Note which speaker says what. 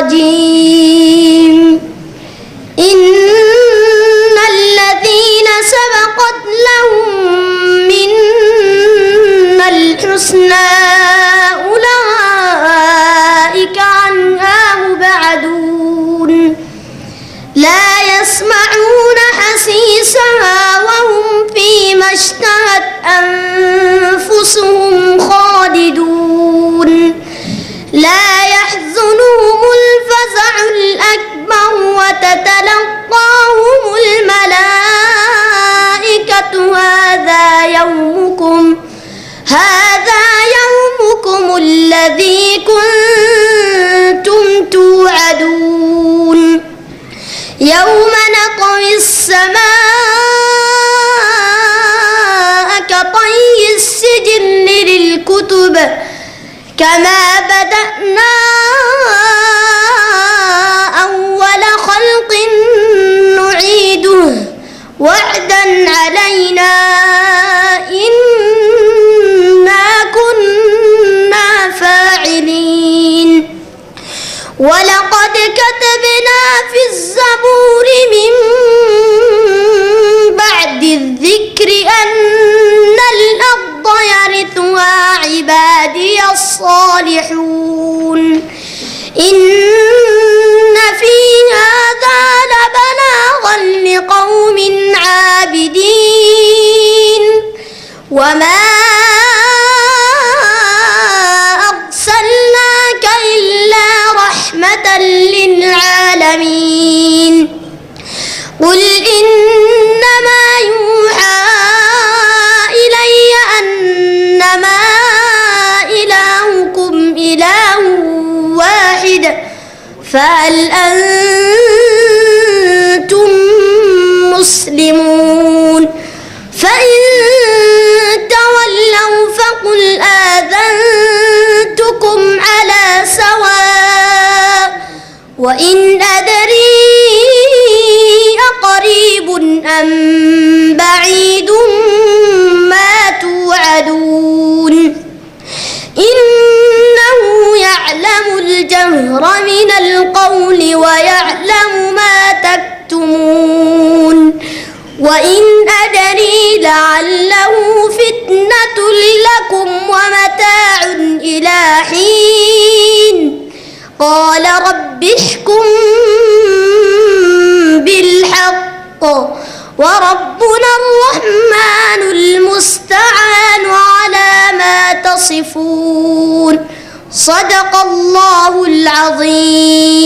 Speaker 1: الرجيم إن الذين سبقت لهم منا الحسنى أولئك عنها مبعدون لا يسمعون حسيسها وهم فيما اشتهت أنفسهم خالدون لا يحزنهم الفزع الأكبر وتتلقاهم الملائكة هذا يومكم الذي كنتم توعدون يوم نطوي السماء كطي السجل للكتب كما بدأنا أول خلق نعيده وعدا علينا إنا كنا فاعلين ولقد كتبنا في الزبور من بعد الذكر أن الأرض يرثها عبادي الصالحون إن في هذا لبلاغا لقوم عابدين وما أرسلناك إلا رحمة للعالمين قل إنما يوحى إلي أنما إلهكم إله واحد فهل أنتم مسلمون فإن تولوا فقل آذنتكم على سواء وإن أدري أقريب أم بعيد ما توعدون إنه يعلم الجهر من القول ويعلم ما تكتمون وإن أدري لعله فتنة لكم ومتاع إلى حين قال رب احكم بالحق وربنا الرحمن المستعان على ما تصفون صدق الله العظيم.